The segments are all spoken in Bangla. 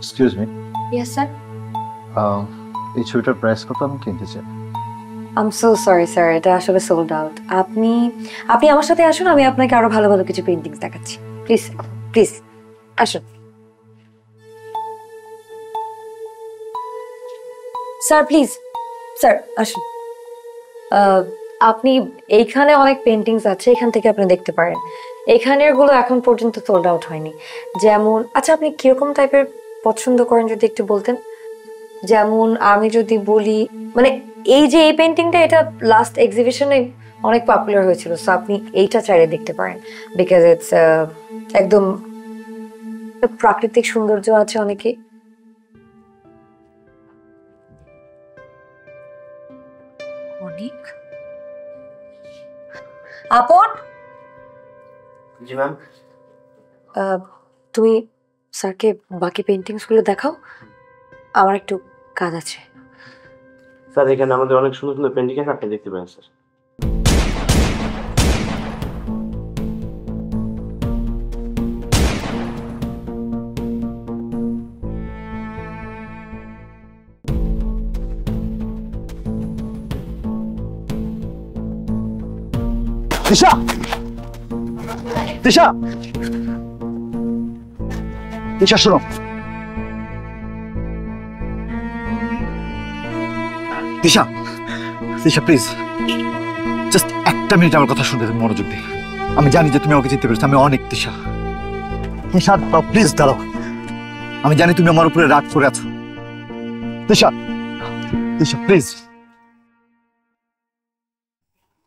Excuse me. Yes sir. এই ছবিটার প্রাইস কত আমি কিনতে চাই? I am so sorry sir, এটা আসলে সোল্ড আউট। আপনি আপনি আমার সাথে আসুন, আমি আপনাকে আরো ভালো ভালো কিছু পেইন্টিংস দেখাচ্ছি। প্লিজ প্লিজ আসুন স্যার, প্লিজ স্যার আসুন। আপনি এইখানে অনেক পেইন্টিংস আছে, এখান থেকে আপনি দেখতে পারেন। এখানের গুলো এখন পর্যন্ত সোল্ড আউট হয়নি। যেমন আচ্ছা, আপনি কিরকম টাইপের পছন্দ করেন যদি একটু বলতেন। যেমন আমি যদি বলি, মানে এই যে এই পেইন্টিংটা, এটা লাস্ট এক্সিবিশনে অনেক পপুলার হয়েছিল, সো আপনি এইটা চাইলে দেখতে পারেন। বিকজ ইটস একদম প্রাকৃতিক সৌন্দর্য আছে অনেকে। অনেক আপন। জি ম্যাম। তুমি স্যারকে বাকি পেইন্টিংস গুলো দেখাও, আমার একটু কাজ আছে। স্যার এখানে আমাদের অনেক সুন্দর সুন্দর পেন্টিং আছে, আপনি দেখতে পারেন স্যার। দিশা, দিশা, দিশা শোনো। দিশা, দিশা প্লিজ জাস্ট একটা মিনিট আমার কথা শুনবে মনোযোগ দিয়ে। আমি জানি যে তুমি আমাকে চিনতে পেরেছো, আমি অনেক। দিশা, দিশা প্লিজ দাঁড়াও। আমি জানি তুমি আমার উপরে রাগ করে আছো। দিশা, দিশা প্লিজ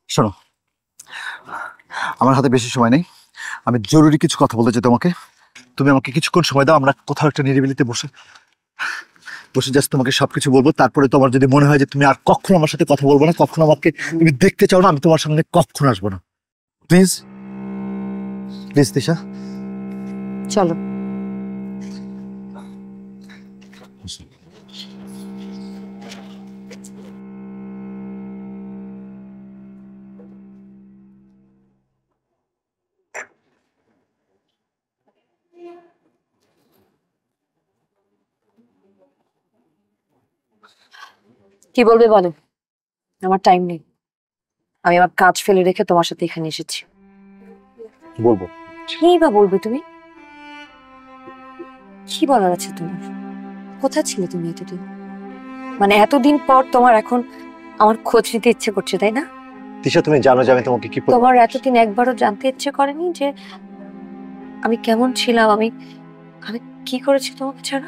শোনো, আমার হাতে বেশি সময় নেই, আমি জরুরি কিছু কথা বলতে চাই তোমাকে। তুমি আমাকে কিছুক্ষণ সময় দাও, আমরা কোথাও একটা নিরিবিলিতে বসে বসে জাস্ট তোমাকে সবকিছু বলবো। তারপরে তোমার যদি মনে হয় যে তুমি আর কখনো আমার সাথে কথা বলবো না, কখনো আমাকে তুমি দেখতে চাও না, আমি তোমার সামনে কখনো আসবো না। প্লিজ প্লিজ দিশা, চলো। কি বলবে বলো, আমার টাইম নেই। আমি আমার কাজ ফেলে রেখে তোমার সাথে এখানে এসেছি। বলবো কি বা বলবে তুমি? কি বলার আছে তোমার? কোথায় ছিলে তুমি এতদিন? মানে এতদিন পর তোমার এখন আমার খোঁজ নিতে ইচ্ছে করছে, তাই না? দিশা তুমি জানো যে আমি তোমাকে কি তোমার এতদিন একবারও জানতে ইচ্ছে করেনি যে আমি কেমন ছিলাম, আমি আমি কি করেছি তোমাকে ছাড়া?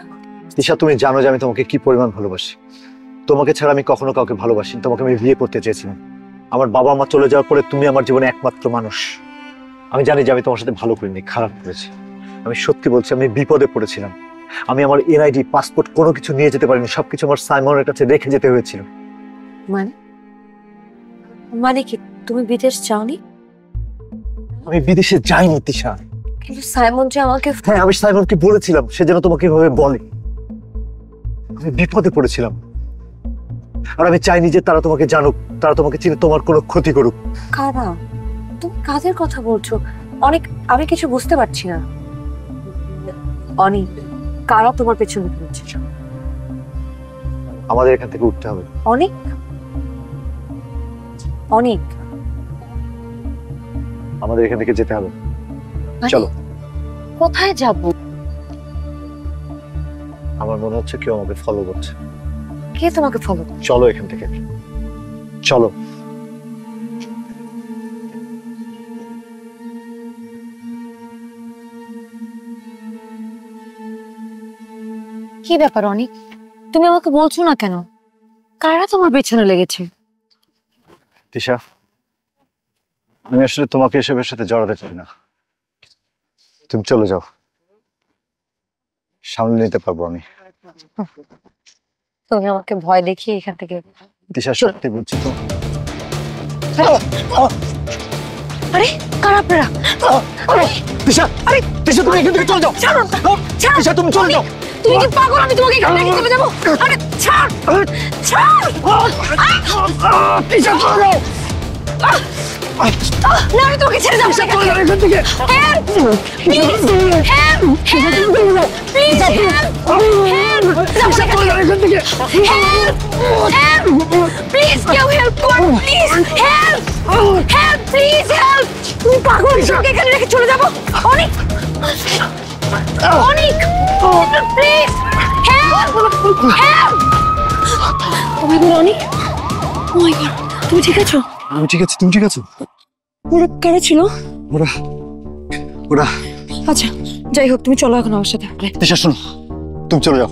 দিশা তুমি জানো যে আমি তোমাকে কি পরিমাণ ভালোবাসি। তোমাকে ছাড়া আমি কখনো কাউকে ভালোবাসি। তোমাকে আমি বিয়ে করতে চেয়েছিলাম। আমার বাবা মা চলে যাওয়ার পরে তুমি আমার জীবনে একমাত্র মানুষ। আমি জানি যে আমি তোমার সাথে ভালো করিনি, খারাপ করেছি। আমি সত্যি বলছি, আমি বিপদে পড়েছিলাম। আমি আমার এনআইডি, পাসপোর্ট কোনো কিছু নিয়ে যেতে পারিনি, সবকিছু আমার সাইমনের কাছে রেখে যেতে হয়েছিল। মানে মানে কি তুমি বিদেশ যাওনি? আমি বিদেশে যাইনি দিশা। কিন্তু সাইমন যে আমাকে, হ্যাঁ আমি সাইমনকে বলেছিলাম, সে যেন তোমাকে এভাবে বলে। আমি বিপদে পড়েছিলাম, আর আমি চাইনি যে তারা তোমাকে জানুক, তারা তোমাকে চিনে তোমার কোনো ক্ষতি করুক। কারা? তুমি কাদের কথা বলছো? অনেক, আমি কিছু বুঝতে পারছি না। অনেক কারা তোমার পেছনে ঘুরছে? আমাদের এখান থেকে উঠতে হবে। অনেক অনেক আমাদের এখান থেকে যেতে হবে, চলো। কোথায় যাব? আমার মনে হচ্ছে কেউ আমাকে ফলো করছে। কে তোমাকে ফলো করছে? চলো এখান থেকে, চলো। কি ব্যাপার অনেক, তুমি আমাকে বলছো না কেন? কারা তোমার পেছনে লেগেছে? দিশা, আমি আসলে তোমাকে এসবের সাথে জড়াতে চাই না। তুমি চলে যাও, সামলে নিতে পারবো আমি। তুমি আমাকে ভয় দেখিয়ে এখান থেকে। দিশা সত্যি বলছি তো। আরে কারা আপনারা? দিশা, আরে দিশা তুমি এখান থেকে চলে যাও। দিশা তুমি চলে যাও। তুমি কি পাগল? আমি তোমাকে এখান থেকে চলে যাবো? আরে ছাড়, ছাড়। দিশা চলে যাও। না আমি তোকে ছেড়ে যাবো না এখান থেকে। Help please, help please, help please, please কেউ হেল্প করো, please help, help please help. তুমি পাগল, তোকে এখানে রেখে চলে যাবো? অনেক অনেক please help, help. Oh my god অনেক, ও মাই গড, তুমি ঠিক আছো? আমি ঠিক আছি, তুমি ঠিক আছো? ওরা কারা ছিল? ওরা ওরা আচ্ছা যাই হোক, তুমি চলো এখন আমার সাথে। তিশা শোনো, তুমি চলে যাও,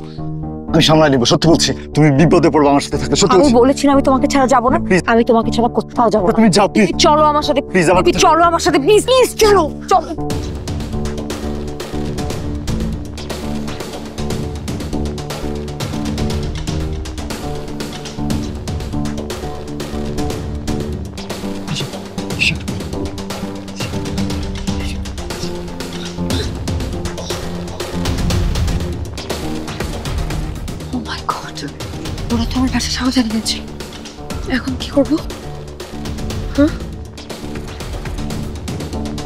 আমি সামলাই নিবো, সত্যি বলছি। তুমি বিপদে পড়বে আমার সাথে থাকলে, সত্যি আমি বলছি। বলেছি না আমি তোমাকে ছাড়া যাবো না, আমি তোমাকে ছাড়া কোথাও যাবো না। তুমি যাও প্লিজ, চলো আমার সাথে, প্লিজ আমার তুমি চলো আমার সাথে, প্লিজ প্লিজ চলো চলো। ও মাই গড, ওরা তো আমার কাছে সাহস জানিয়ে দিয়েছে, এখন কি করবো?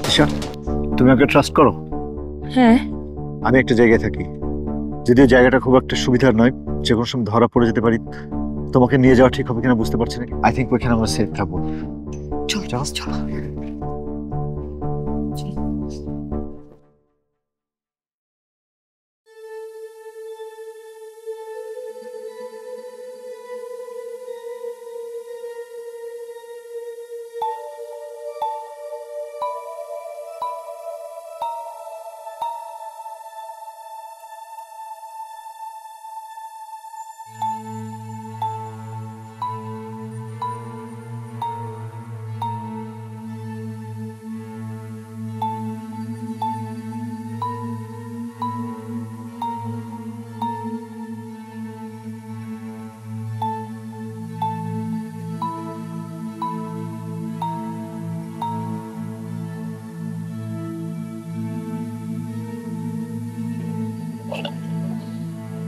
তিশা, তুমি আমাকে ট্রাস্ট করো। হ্যাঁ আমি একটা জায়গায় থাকি, যদিও জায়গাটা খুব একটা সুবিধার নয়, যে কোনো সময় ধরা পড়ে যেতে পারি। তোমাকে নিয়ে যাওয়া ঠিক হবে কিনা বুঝতে পারছি না। আই থিঙ্ক ওইখানে আমরা সেফ থাকবো। চলো চলো চলো।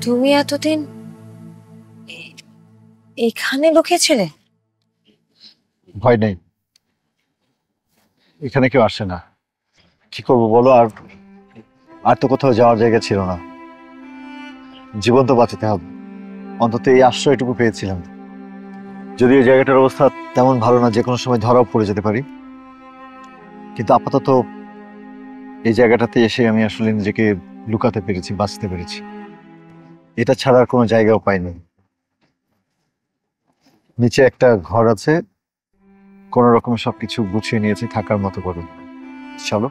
তুমি এতদিন এখানে লুকিয়েছিলে? ভয় নেই, এখানে কেউ আসে না। কি করবো বলো, আর আর তো কোথাও যাওয়ার জায়গা ছিল না। জীবন তো বাঁচাতে হবে, অন্তত এই আশ্রয়টুকু পেয়েছিলাম। যদিও জায়গাটার অবস্থা তেমন ভালো না, যে কোনো সময় ধরাও পড়ে যেতে পারি, কিন্তু আপাতত এই জায়গাটাতে এসে আমি আসলে নিজেকে লুকাতে পেরেছি, বাঁচতে পেরেছি। এটা ছাড়া আর কোনো জায়গাও পাইনি। নিচে একটা ঘর আছে, কোন রকম সবকিছু গুছিয়ে নিয়েছি থাকার মতো করে। চলো।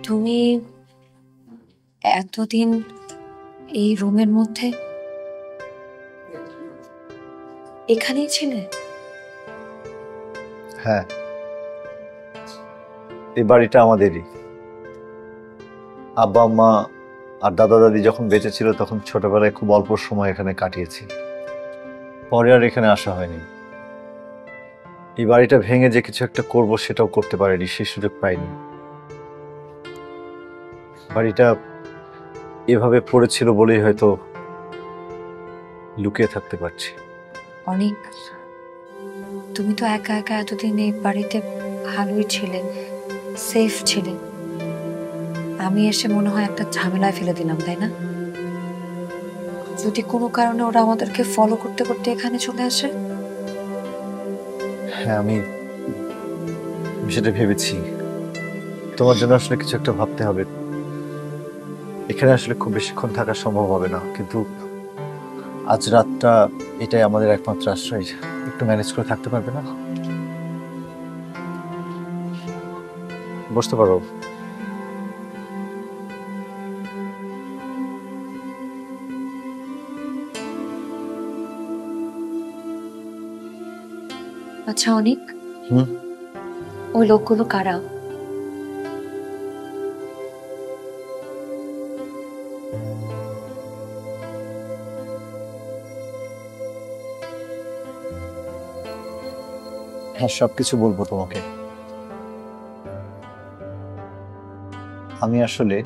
তুমি এতদিন এই রুমের মধ্যে এখানেই ছিলে? হ্যাঁ, এই বাড়িটা আমাদেরই। আব্বা আম্মা আর দাদা দাদি যখন বেঁচে ছিল তখন ছোটবেলায় খুব অল্প সময় এখানে কাটিয়েছি, পরে আর এখানে আসা হয়নি। এই বাড়িটা ভেঙে যে কিছু একটা করব সেটাও করতে পারিনি, সেই সুযোগ পাইনি। বাড়িটা এভাবে পড়েছিল বলেই হয়তো লুকিয়ে থাকতে পারছি। অনেক, তুমি তো একা একা এতদিন এই বাড়িতে ভালোই ছিলে, সেফ ছিলে। আমি এসে মনে হয় একটা ঝামেলায় ফেলে দিলাম, তাই না? যদি কোনো কারণে ওরা আমাদেরকে ফলো করতে করতে এখানে চলে আসে? হ্যাঁ, আমি সেটা ভেবেছি। তোমার জন্য আসলে কিছু একটা ভাবতে হবে। এখানে আসলে খুব বেশিক্ষণ থাকা সম্ভব হবে না, কিন্তু আজ রাতটা এটাই আমাদের একমাত্র আশ্রয়, একটু ম্যানেজ করে থাকতে পারবে না? বসতে পারো। আচ্ছা অনিক, হুম? ওই লোকগুলো কারা? হ্যাঁ, সবকিছু বলবো তোমাকে। আমি আসলে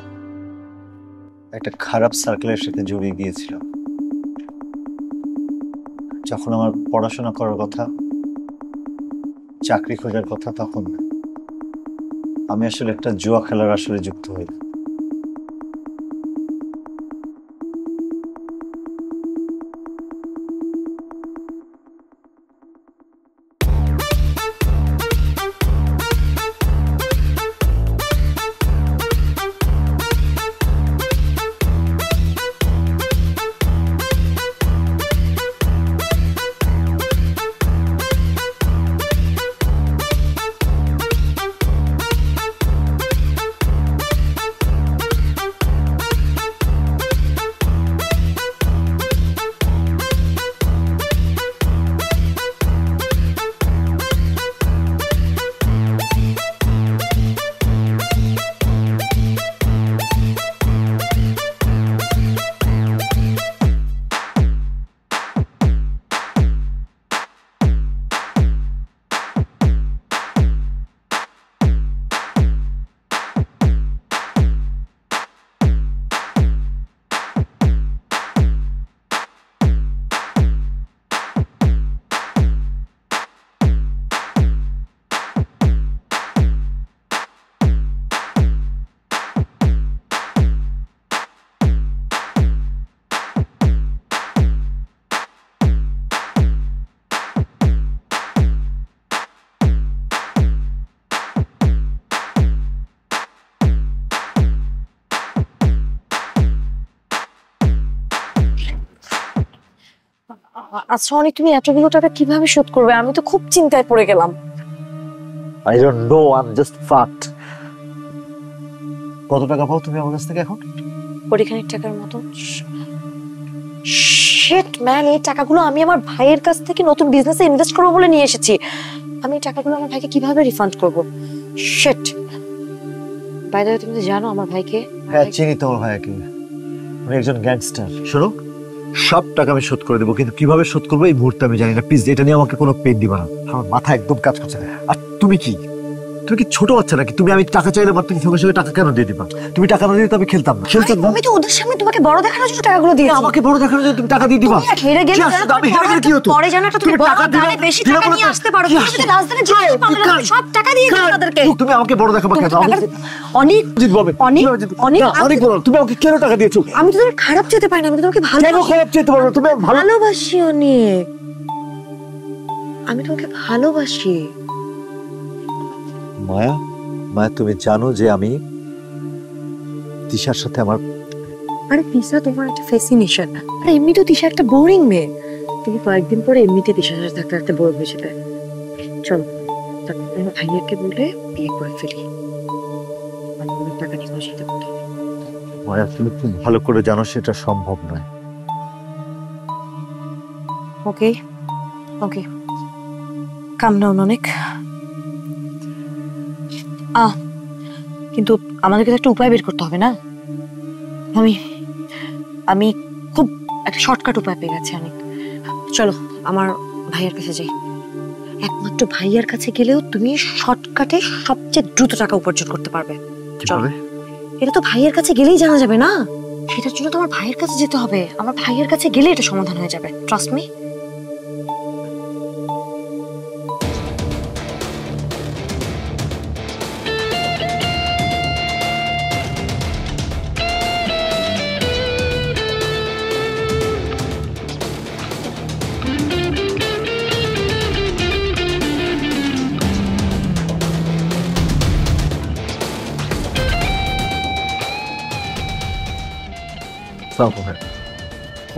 একটা খারাপ সার্কেলের সাথে জড়িয়ে গিয়েছিলাম। যখন আমার পড়াশোনা করার কথা, চাকরি খোঁজার কথা, তখন আমি আসলে একটা জুয়া খেলার আসলে যুক্ত হই। আচ্ছা অনিক, তুমি এতগুলো টাকা কিভাবে শোধ করবে? আমি তো খুব চিন্তায় পড়ে গেলাম। I don't know, I'm just fucked. কত টাকা পাও তুমি আমার কাছ থেকে এখন? কোটিখানিক টাকার মতো। শিট ম্যান, এই টাকাগুলো আমি আমার ভাইয়ের কাছ থেকে নতুন বিজনেসে ইনভেস্ট করবো বলে নিয়ে এসেছি। আমি এই টাকাগুলো আমার ভাইকে কিভাবে রিফান্ড করব? শিট। বাই দ্য ওয়ে, তুমি তো জানো আমার ভাইকে? হ্যাঁ, চিনি তোমার ভাইয়াকে। উনি একজন গ্যাংস্টার। শোনো, সব টাকা আমি শোধ করে দেবো, কিন্তু কিভাবে শোধ করবো এই মুহূর্তে আমি জানি না। প্লিজ এটা নিয়ে আমাকে কোনো পেন দিবা না, আমার মাথা একদম কাজ করছে না। আর তুমি কি ছোট বাচ্চা নাকি? তুমি আমি টাকা চাইলে মাত্র সঙ্গে সঙ্গে টাকা কেন দিয়ে দিবা? তুমি টাকা না দিলে তো আমি খেলতাম না। আমি তো ওদের সামনে তোমাকে বড় দেখানোর জন্য টাকাগুলো দিয়েছি। আমাকে বড় দেখানোর জন্য তুমি টাকা দিয়ে দিবা? হেরে গেলে আমি হেরে গেলে কি হতো? পরে জানো একটা তুমি বড় দানে বেশি টাকা নিয়ে আসতে পারো। তুমি যদি রাজধানী জিতে পারলে না, সব টাকা দিয়ে দাও তাদেরকে। তুমি আমাকে বড় দেখাবা কেন? অনেক জিতবো আমি। অনেক অনেক অনেক বড়। তুমি আমাকে কেন টাকা দিয়েছো? আমি তো তোমাকে খারাপ যেতে পারি না, আমি তো তোমাকে কেন খারাপ যেতে পারো? তুমি ভালোবাসি অনেক। আমি তোমাকে ভালোবাসি। মায়া, মায়া, তুমি জানো যে আমি তিশার সাথে আমার... আরে তিশা তোমার একটা ফ্যাসিনেশন। আরে এমনি তো তিশা একটা বোরিং মেয়ে। তুমি কয়েকদিন পরে এমনিতে তিশার সাথে থাকতে থাকতে বোর হয়ে যাবে। চলো তারপর ভাইয়াকে বলে বিয়ে করে ফেলি। টাকা নিয়ে বসিতে পারি। মায়া, তুমি খুব ভালো করে জানো সেটা সম্ভব নয়। ওকে ওকে, কাম ডাউন অনেক। কিন্তু আমাদেরকে তো একটা উপায় বের করতে হবে না? আমি আমি খুব একটা শর্টকাট উপায় পেয়ে গেছি অনেক। চলো আমার ভাইয়ার কাছে যাই। একমাত্র ভাইয়ার কাছে গেলেও তুমি শর্টকাটে সবচেয়ে দ্রুত টাকা উপার্জন করতে পারবে। চলো, এটা তো ভাইয়ের কাছে গেলেই জানা যাবে না? সেটার জন্য তোমার ভাইয়ের কাছে যেতে হবে। আমার ভাইয়ের কাছে গেলে এটা সমাধান হয়ে যাবে, ট্রাস্ট মি।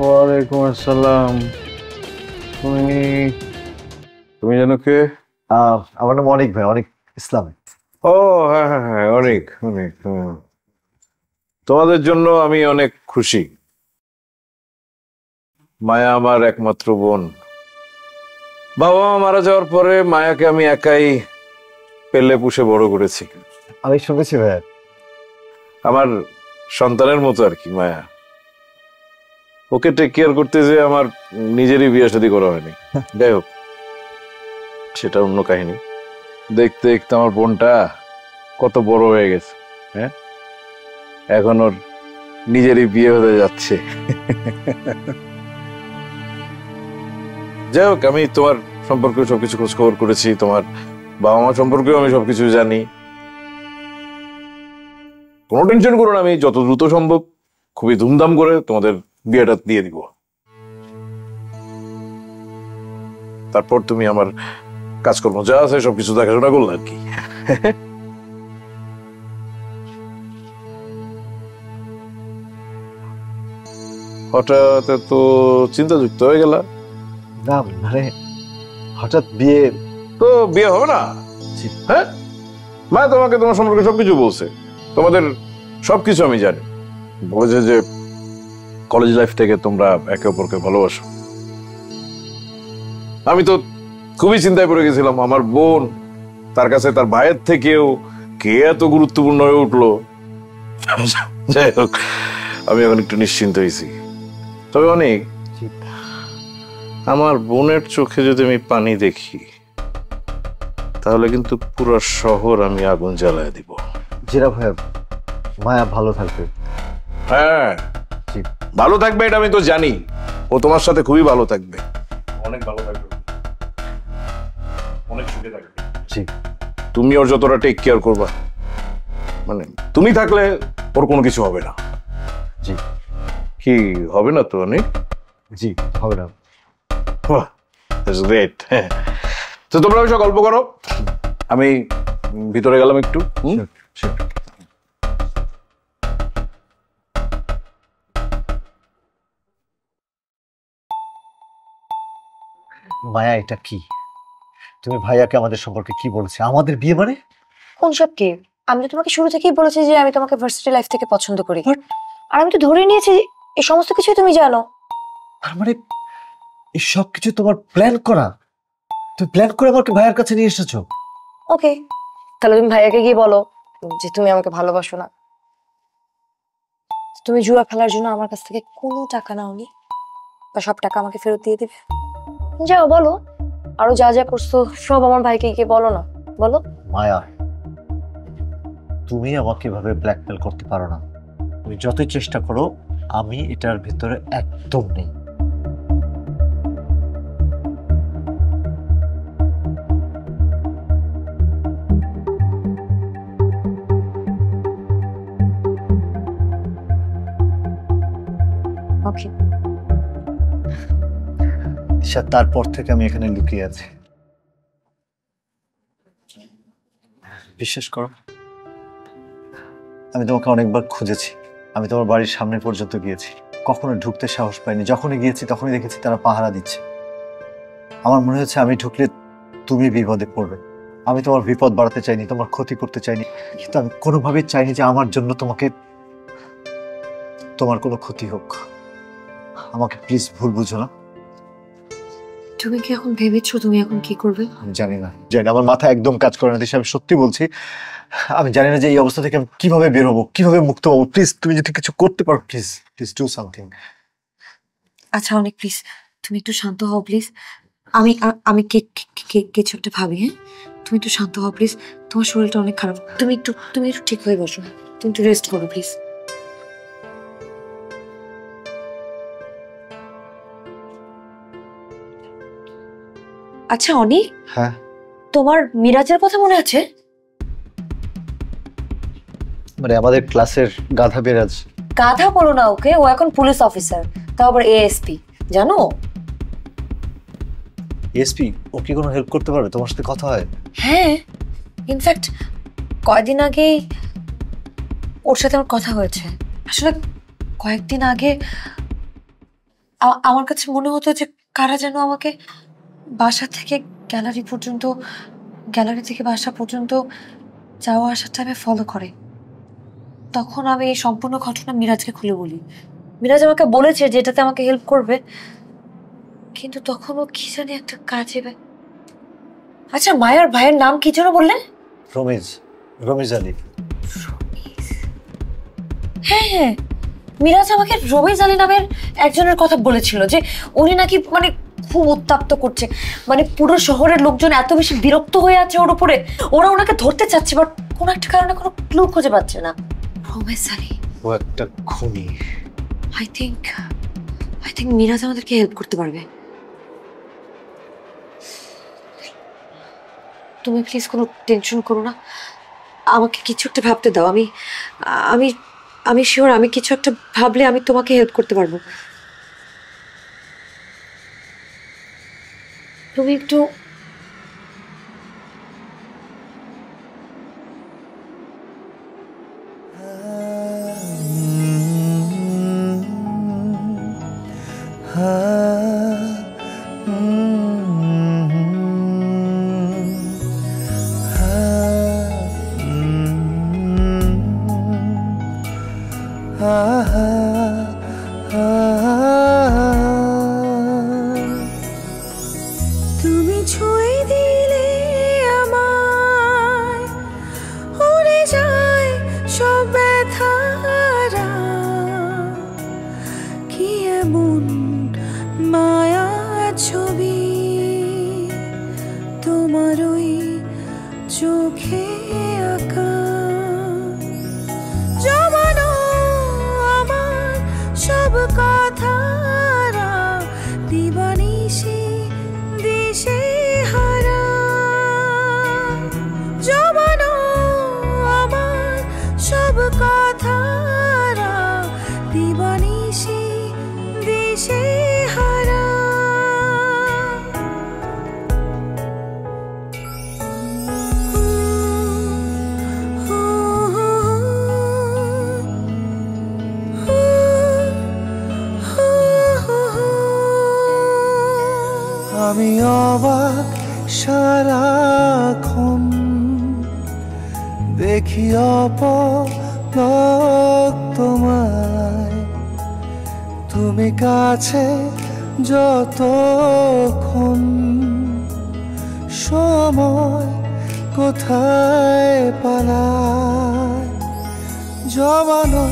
ওয়ালাইকুম আসসালাম। তুমি তুমি যেন কে? আমার নাম অনেক ভাই, অনেক ইসলাম। ও হ্যাঁ হ্যাঁ হ্যাঁ, অনেক অনেক। তোমাদের জন্য আমি অনেক খুশি। মায়া আমার একমাত্র বোন। বাবা মা মারা যাওয়ার পরে মায়াকে আমি একাই পেলে পুষে বড় করেছি। আমি শুনেছি ভাইয়া। আমার সন্তানের মতো আর কি মায়া। ওকে টেক কেয়ার করতে যে আমার নিজেরই বিয়ে শাদী করা হয়নি। যাই হোক, সেটা অন্য কাহিনী। দেখতে দেখতে আমার বোনটা কত বড় হয়ে গেছে। হ্যাঁ, এখন ওর নিজেরই বিয়ে হতে যাচ্ছে। যাই হোক, আমি তোমার সম্পর্কে সবকিছু খোঁজ খবর করেছি, তোমার বাবা মা সম্পর্কেও আমি সবকিছু জানি। কোনো টেনশন করো না, আমি যত দ্রুত সম্ভব খুবই ধুমধাম করে তোমাদের বিয়েটা দিয়ে দিব। তারপর তুমি আমার কাজকর্ম যা আছে সবকিছু দেখাশোনা করলে আর কি। হঠাৎ তো চিন্তাযুক্ত হয়ে গেল। না মানে হঠাৎ বিয়ে? তো বিয়ে হবে না? হ্যাঁ, মা তোমাকে তোমার সম্পর্কে সবকিছু বলছে, তোমাদের সবকিছু আমি জানি। বলেছে যে কলেজ লাইফ থেকে তোমরা একে অপরকে ভালোবাসো। আমি তো খুবই চিন্তায় পড়ে গেছিলাম, আমার বোন তার কাছে তার ভাইয়ের থেকেও কে এত গুরুত্বপূর্ণ হয়ে উঠলো। যাই হোক, আমি এখন একটু নিশ্চিন্ত হয়েছি। তবে অনেক, আমার বোনের চোখে যদি আমি পানি দেখি তাহলে কিন্তু পুরো শহর আমি আগুন জ্বালায় দিব। জিরা ভাইয়া, মায়া ভালো থাকবে। হ্যাঁ, ভালো থাকবে এটা আমি তো জানি। ও তোমার সাথে খুবই ভালো থাকবে, অনেক ভালো থাকবে, অনেক সুখে থাকবে। জি, তুমি ওর যতটা টেক কেয়ার করবা, মানে তুমি থাকলে ওর কোনো কিছু হবে না। জি। কি হবে না তো? অনেক জি, হবে না। গ্রেট। তো তোমরা ওইসব গল্প করো, আমি ভিতরে গেলাম একটু। মায়া, এটা কি? তুমি ভাইয়াকে আমাদের সম্পর্কে কি বলেছে? আমাদের বিয়ে মানে? কোন সব কি? আমি তো তোমাকে শুরু থেকেই বলেছি যে আমি তোমাকে ভার্সিটি লাইফ থেকে পছন্দ করি। আর আমি তো ধরে নিয়েছি এই সমস্ত কিছুই তুমি জানো। তার মানে এই সব কিছু তোমার প্ল্যান করা? তুমি প্ল্যান করে আমাকে ভাইয়ার কাছে নিয়ে এসেছো? ওকে, তাহলে তুমি ভাইয়াকে গিয়ে বলো যে তুমি আমাকে ভালোবাসো না। তুমি জুয়া খেলার জন্য আমার কাছ থেকে কোনো টাকা নাওনি, বা সব টাকা আমাকে ফেরত দিয়ে দিবে। যাও বলো, আরো যা যা করছো সব আমার ভাইকে গিয়ে বলো না, বলো। মায়া, তুমি আমাকে এভাবে ব্ল্যাকমেল করতে পারো না। তুমি যতই চেষ্টা করো, আমি এটার ভিতরে একদম নেই। ওকে। তারপর থেকে আমি এখানে লুকিয়ে আছি। বিশ্বাস করো, আমি তোমাকে অনেকবার খুঁজেছি। আমি তোমার বাড়ির সামনে পর্যন্ত গিয়েছি, কখনো ঢুকতে সাহস পাইনি। যখনই গিয়েছি তখনই দেখেছি তারা পাহারা দিচ্ছে। আমার মনে হচ্ছে আমি ঢুকলে তুমি বিপদে পড়বে। আমি তোমার বিপদ বাড়াতে চাইনি, তোমার ক্ষতি করতে চাইনি, কিন্তু আমি কোনোভাবেই চাইনি যে আমার জন্য তোমার কোনো ক্ষতি হোক। আমাকে প্লিজ ভুল বুঝো না। তুমি কি এখন ভেবেছো তুমি এখন কি করবে? আমি জানি না, আমার মাথা একদম কাজ করে না। আমি সত্যি বলছি, আমি জানি না যে এই অবস্থা থেকে আমি কিভাবে বের হবো, কিভাবে মুক্ত হবো। প্লিজ তুমি যদি কিছু করতে পারো, প্লিজ প্লিজ ডু সামথিং। আচ্ছা অনেক, প্লিজ তুমি একটু শান্ত হও প্লিজ। আমি আমি কিছু একটা ভাবি। হ্যাঁ, তুমি একটু শান্ত হও প্লিজ। তোমার শরীরটা অনেক খারাপ, তুমি একটু ঠিক হয়ে বসো। তুমি একটু রেস্ট করো প্লিজ। আচ্ছা অনি, হ্যাঁ, তোমার মিরাজের কথা মনে আছে? মানে আমাদের ক্লাসের গাধা বিরাজ। গাধা বলো না ওকে, ও এখন পুলিশ অফিসার, তাও আবার এএসপি, জানো? এসপি? ও কি কোনো হেল্প করতে পারবে? তোমার সাথে কথা হয়? হ্যাঁ, ইনফ্যাক্ট কয়েকদিন আগেই ওর সাথে আমার কথা হয়েছে। আসলে কয়েকদিন আগে আমার কাছে মনে হতো যে কারা যেন আমাকে বাসা থেকে গ্যালারি পর্যন্ত, গ্যালারি থেকে বাসা পর্যন্ত যাওয়া আসার টাইমে ফলো করে। তখন আমি এই সম্পূর্ণ ঘটনা মিরাজকে খুলে বলি। মিরাজ আমাকে বলেছে যে এটাতে আমাকে হেল্প করবে, কিন্তু তখনও কি জানি একটা কাজে। আচ্ছা, মায়ার ভাইয়ের নাম কি যেন বললেন? রমেজ, রমেজ আলী। হ্যাঁ হ্যাঁ, মিরাজ আমাকে রমেজ আলী নামের একজনের কথা বলেছিল, যে উনি নাকি মানে খুব উত্তপ্ত করছে, মানে পুরো শহরের লোকজন এত বেশি বিরক্ত হয়ে আছে ওর উপরে, ওরা ওনাকে ধরতে চাচ্ছে, বাট কোনো একটা কারণে কোনো ক্লু খুঁজে পাচ্ছে না। রমেজ আলী ও একটা খুনি। আই থিঙ্ক মিরাজ আমাদেরকে হেল্প করতে পারবে। তুমি প্লিজ কোনো টেনশন করো না, আমাকে কিছু একটা ভাবতে দাও। আমি আমি আমি শিওর আমি কিছু একটা ভাবলে আমি তোমাকে হেল্প করতে পারবো। তুমি একটু তুমি ছুঁয়ে দিলে আমায়, উড়ে যায় সব ব্যথারা, কি এমন মায়ার ছবি তোমার ওই চোখে আঁকা, জমানো আমার সব কথারা, দিবানিশি দিশে হারা, জমানো আমার সব কথারা, দিবানিশি দিশে হারা। আমি অবাক সারাক্ষণ, দেখি অপলক তোমায়, তুমি কাছে যতক্ষণ, সময় কোথায় পালায়, জমানো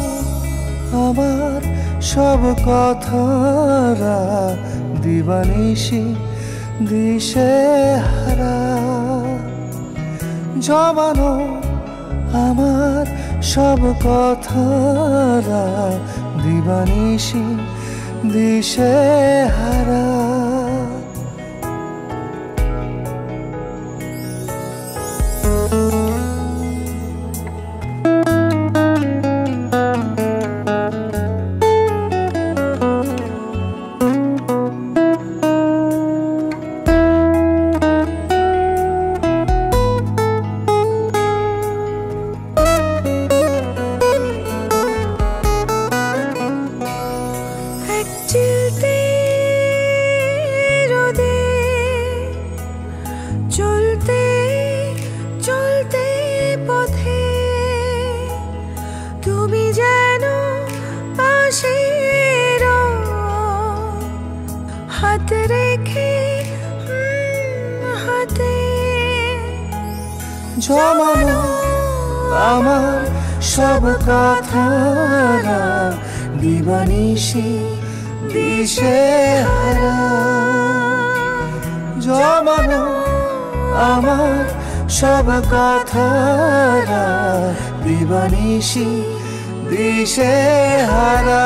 আমার সব কথারা, দিবানিশি দিশে হারা, জমানো আমার সব কথারা, দিবানিশি দিশে হারা। চলতে চলতে পথে তুমি যেন পাশে হাত রেখে হাতে, জমানো আমার সব কথারা, দিবানিশি দিশে হারা, জমানো আমার সব কথারা, দিবানিশি দিশে হারা।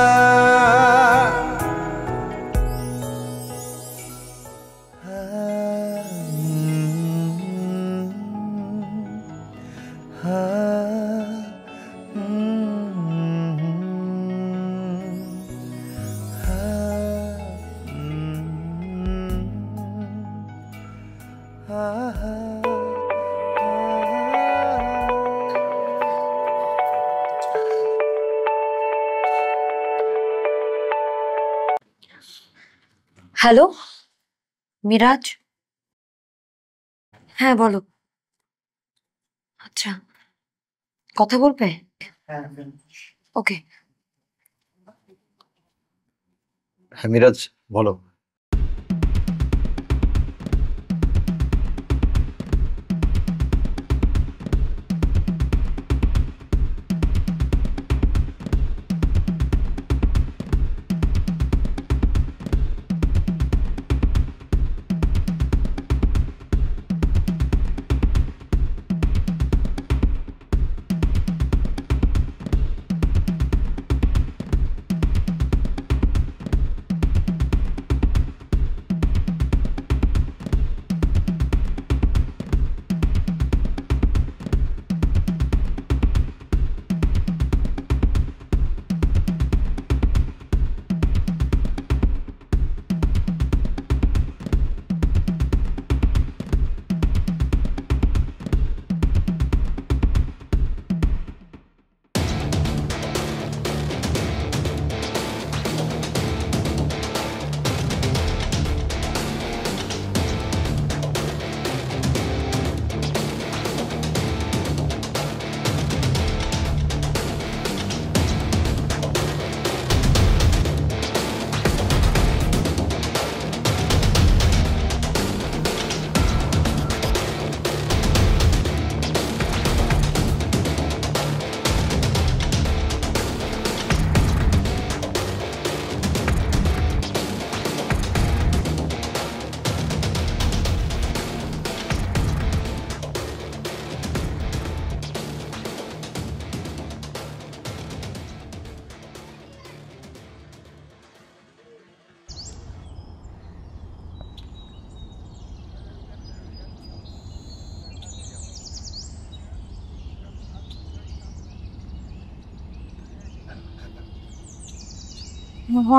হ্যালো, মিরাজ, হ্যাঁ বলো। আচ্ছা, কথা বলবে? ওকে। হ্যাঁ মিরাজ, বলো।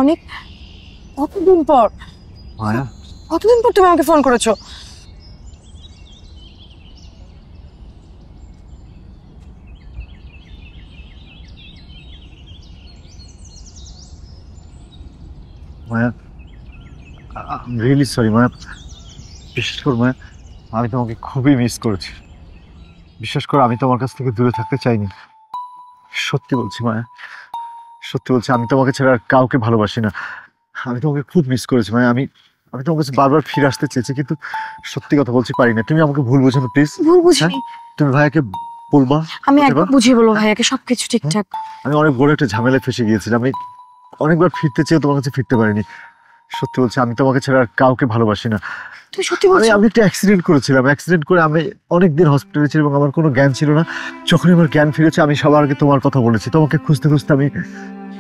অনেক কতদিন পর মায়া, কতদিন পর তুমি আমাকে ফোন করেছো? মায়া, রিয়েলি সরি মায়া। বিশেষ করে মায়া, আমি তোমাকে খুবই মিস করেছি। বিশ্বাস করো, আমি তোমার কাছ থেকে দূরে থাকতে চাইনি। সত্যি বলছি মায়া, সত্যি বলছি, আমি তোমাকে ছাড়া আর কাউকে ভালোবাসি না। আমি তোমাকে খুব মিস করেছি মায়া। আমি তোমার কাছে বারবার ফিরে আসতে চেয়েছি, কিন্তু সত্যি কথা বলছি পারি না। তুমি আমাকে ভুল বোঝো না প্লিজ। ভুল বুঝিনি, তুমি ভাইয়াকে বলবা। আমি একবার বুঝিয়ে বলবো ভাইয়াকে সবকিছু ঠিকঠাক। আমি অনেক বড় একটা ঝামেলায় ফেসে গিয়েছিলাম। আমি অনেকবার ফিরতে চেয়েও তোমার কাছে ফিরতে পারিনি। সত্যি বলছি, আমি তোমাকে ছাড়া আর কাউকে ভালোবাসি না। তুই সত্যি বলছিস? আমি একটা অ্যাক্সিডেন্ট করেছিলাম। অ্যাক্সিডেন্ট করে আমি অনেকদিন হসপিটালে ছিলাম এবং আমার কোনো জ্ঞান ছিল না। যখনই আমার জ্ঞান ফিরেছে, আমি সবার আগে তোমার কথা বলেছি। তোমাকে খুঁজতে খুঁজতে আমি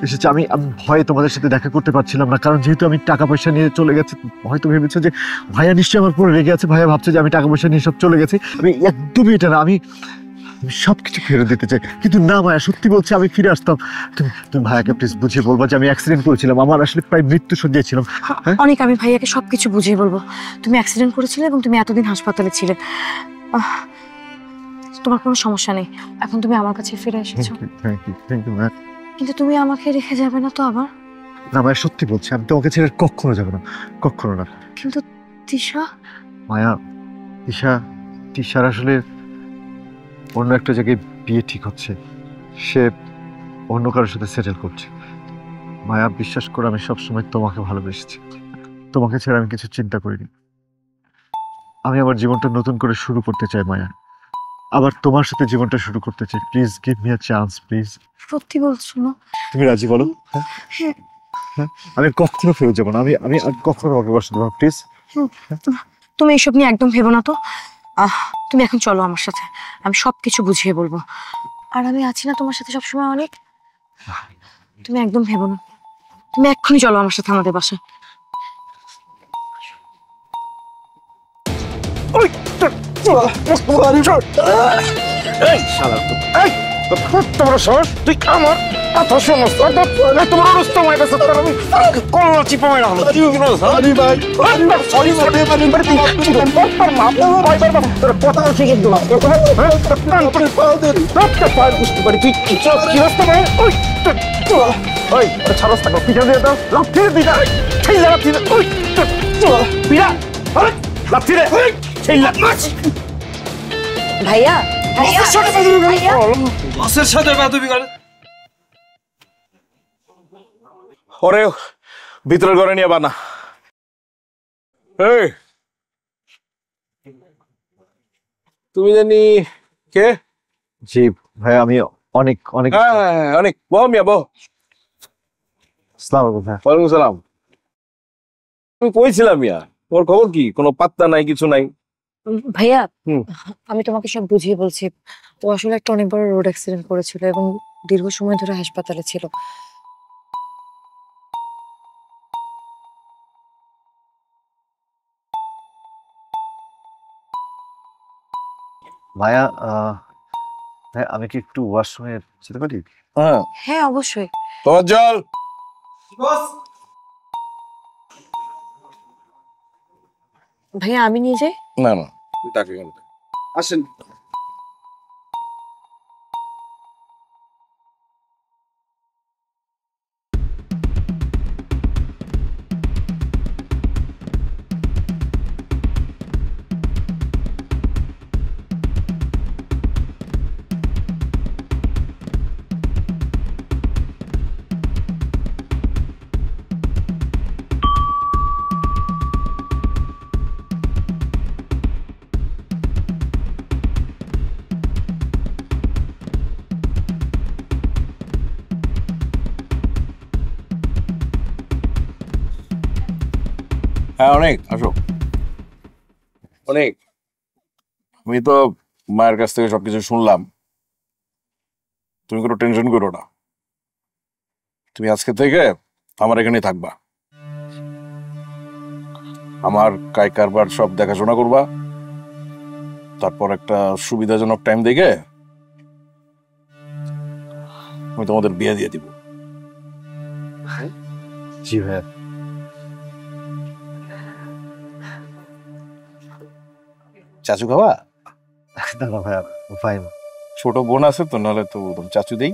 এসেছি। আমি ভয়ে তোমাদের সাথে দেখা করতে পারছিলাম না, কারণ যেহেতু আমি টাকা পয়সা নিয়ে চলে গেছি। হয়তো ভেবেছো যে ভাইয়া নিশ্চয়ই আমার পুরো রেগে আছে। ভাইয়া ভাবছে যে আমি টাকা পয়সা নিয়ে সব চলে গেছি। আমি একদমই এটা না। আমি সবকিছু ফেরত দিতে চাই, কিন্তু না মায়া, সত্যি বলছি, আমি ফিরে আসতাম। তুমি ভাইয়াকে প্লিজ বুঝিয়ে বলবা যে আমি অ্যাক্সিডেন্ট করেছিলাম। আমার আসলে প্রায় মৃত্যু সজ্জায় ছিলাম। অনেক, আমি ভাইয়াকে সবকিছু বুঝিয়ে বলবো। তুমি অ্যাক্সিডেন্ট করেছিলে এবং তুমি এতদিন হাসপাতালে ছিলে। তোমার কোনো সমস্যা নেই, এখন তুমি আমার কাছে ফিরে এসেছো। থ্যাংক ইউ মায়া। কিন্তু তুমি আমাকে রেখে যাবে না তো আবার? না মায়া, সত্যি বলছি, আমি তোমাকে ছেড়ে কখনো যাবো না, কখনো না। কিন্তু তিশা? মায়া, তিশার আসলে অন্য একটা জায়গায় বিয়ে ঠিক হচ্ছে। সে অন্য কারোর সাথে সেটেল করছে। মায়া, বিশ্বাস করে আমি সবসময় তোমাকে ভালোবেসেছি। তোমাকে ছেড়ে আমি কিছু চিন্তা করিনি। আমি আমার জীবনটা নতুন করে শুরু করতে চাই মায়া। আবার তোমার সাথে জীবনটা শুরু করতে চাই। Please give me a chance please. সত্যি বলছো না? তুমি রাজি বলো? হ্যাঁ, আমি কখনো ফেরত যাবো না। আমি আর কখনো আমাকে বসে দেবো প্লিজ। তুমি এইসব নিয়ে একদম ভেবো না তো। তুমি এখন চলো আমার সাথে, আমি সবকিছু বুঝিয়ে বলবো। আর আমি আছি না তোমার সাথে সবসময় অনেক। তুমি একদম ভেবো না, তুমি এক্ষুনি চলো আমার সাথে আমাদের বাসায়। তুই আমার কথা শোনস? তোমার রুস্তম হয়ে গেছে, তোর আমি কলনা চিপা মেরা হলো। সরি ভাই, সরি বলতে পারি তোর কথা শিখে দিলাম। বুঝতে পারি তুই কি রাস্তা ভাই? ওই ছাড়স থাকো, পিছনে দিয়ে দাও, লাফিয়ে দিই না, ছেলে লাফিয়ে ওই বিরা লাথি রে সেই ভাইয়া ভাইয়া ভাইয়া বসের সাথে বেয়াদবি করে। ওরে ভিতরের ঘরে নিয়ে বানা। এই তুমি জানি কে? জি ভাই, আমি অনেক অনেক অনেক বহ মিয়া বহ। আসসালামু আলাইকুম ভাই। ওয়ালাইকুম সালাম। তুমি কইছিলাম মিয়া, তোমার খবর কি? কোনো পাত্তা নাই, কিছু নাই। ভাইয়া হুম। আমি তোমাকে সব বুঝিয়ে বলছি। ও আসলে একটা অনেক বড় রোড অ্যাক্সিডেন্ট করেছিল এবং দীর্ঘ সময় ধরে হাসপাতালে ছিল। ভাইয়া ভাই, আমি কি একটু ওয়াশরুমে যেতে পারি? হ্যাঁ হ্যাঁ অবশ্যই। তোমার জল। ভাইয়া আমি নিয়ে যাই। না না তাকে আসেন। হ্যাঁ অনেক আসো। অনেক, আমি তো মায়ের কাছ থেকে সবকিছু শুনলাম। তুমি কোনো টেনশন করো না, তুমি আজকে থেকে আমার এখানেই থাকবা। আমার কাজ কারবার সব দেখাশোনা করবা, তারপর একটা সুবিধাজনক টাইম দেখে আমি তোমাদের বিয়ে দিয়ে দিব। জি ভাইয়া। চাচু খাওয়া? না না ভাইয়া, ফাইন। ছোট বোন আছে তো, নাহলে তো চাচু দেই।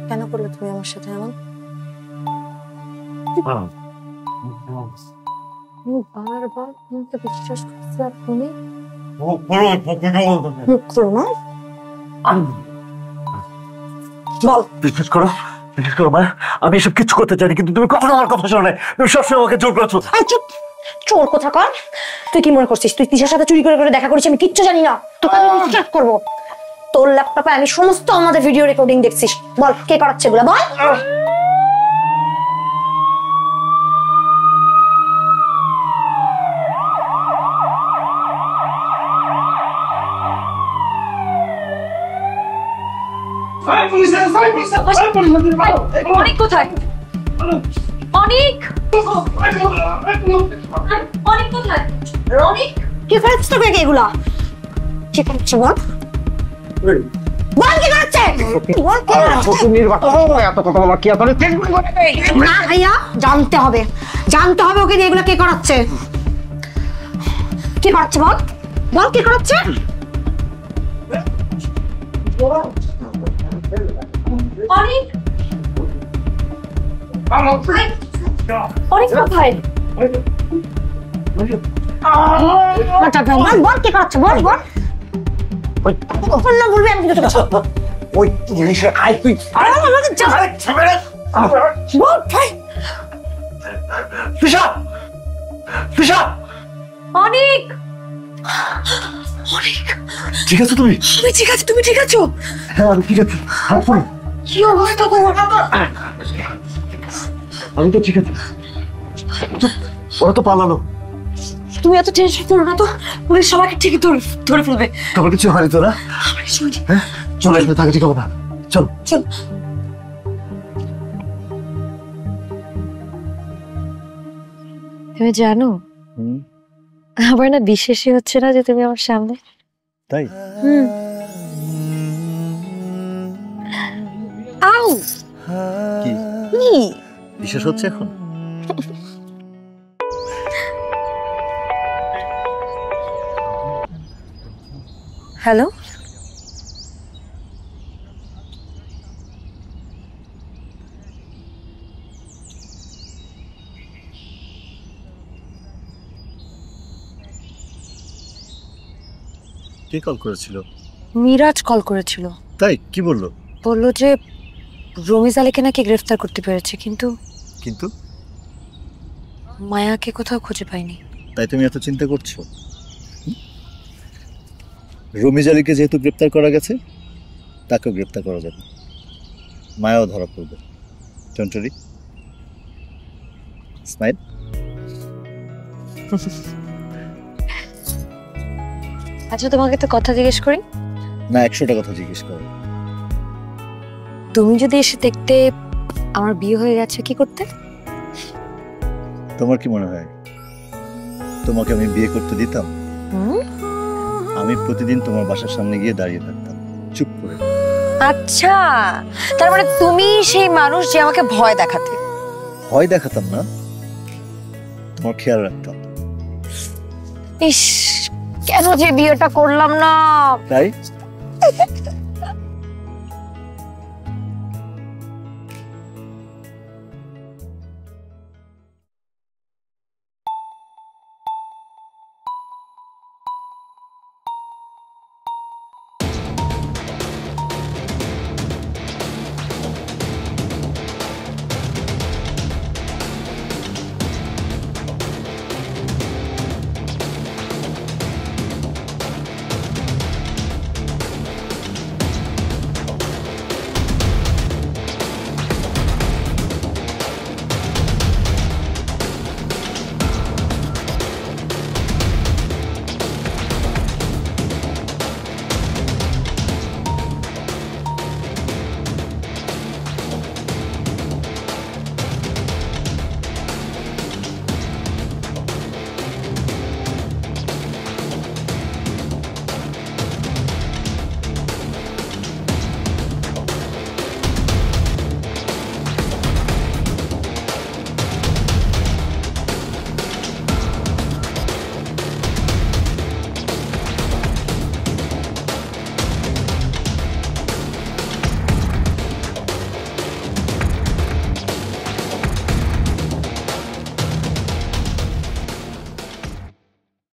কেন করলে তুমি আমার সাথে এমন? বারবার তোমাকে বিশ্বাস করছি আর তুমি মুখ করো না। বল। বিশ্বাস করো ভাইয়া, আমি এসব কিছু করতে চাইনি, কিন্তু তুমি কখনো আমার কথা শোনো না। তুমি সবসময় আমাকে জোর করেছো। চুপ, চোর কথা কর। তুই কি মনে করছিস তুই তিশার সাথে চুরি করে করে দেখা করিস আমি কিচ্ছু জানি না? তোকে আমি বিশ্বাস করবো? তোর ল্যাপটপে আমি সমস্ত আমাদের ভিডিও রেকর্ডিং দেখছিস। বল কে করাচ্ছে এগুলো, বল। অনেক কোথায়? অনেক অনেক কোথায়? অনেক কি করাচ্ছিস তোকে এগুলা? কি করছিস বল? বল কি করছে? বল কি করছে? এত কথা বলা কি আপনার না ভাইয়া, জানতে হবে ওকে দিয়ে এগুলো কে করাচ্ছে। কি করাচ্ছে বল, বল কি করাচ্ছে? অনেক ভাই বল কি করাচ্ছে, বল বল। না বলবি আমি কিছু করছি। ওই জিনিসের আয় তুই বল ভাই। তৃষা, তৃষা, অনেক ঠিক আছে তুমি? আমি ঠিক আছি, তুমি ঠিক আছো? হ্যাঁ আমি ঠিক আছে। কি অবস্থা তোমার? আমি তো ঠিক আছে। ওরা তো পালালো। তুমি এত টেনশন করো না তো, পুলিশ সবাইকে ঠিকই ধরে ফেলবে। তোমার কিছু হয়নি তো না? হ্যাঁ চলো এখানে থাকে, ঠিক হবে না? চল চল। তুমি জানো আমার না বিশ্বাসই হচ্ছে না যে তুমি আমার সামনে। তাই? আউ কি কি বিশেষ হচ্ছে এখন? হ্যালো, কে কল করেছিল? মিরাজ কল করেছিল। তাই? কি বললো? বললো যে রমিজ আলীকে নাকি গ্রেফতার করতে পেরেছে, কিন্তু কিন্তু মায়াকে কোথাও খুঁজে পাইনি। তাই তুমি এত চিন্তা করছো? রমিজ আলীকে যেহেতু গ্রেপ্তার করা গেছে, তাকেও গ্রেপ্তার করা যাবে, মায়াও ধরা পড়বে। চন্টরি স্মাইল। আচ্ছা তোমাকে তো কথা জিজ্ঞেস করি। না, 100টা কথা জিজ্ঞেস করো। তুমি যদি এসে দেখতে আমার বিয়ে হয়ে গেছে, কি করতে? তোমার কি মনে হয় তোমাকে আমি বিয়ে করতে দিতাম? আমি প্রতিদিন তোমার বাসার সামনে গিয়ে দাঁড়িয়ে থাকতাম চুপ করে। আচ্ছা, তার মানে তুমি সেই মানুষ যে আমাকে ভয় দেখাতে। ভয় দেখাতাম না, তোমার খেয়াল রাখতাম। ইস, কেন যে বিয়েটা করলাম না। তাই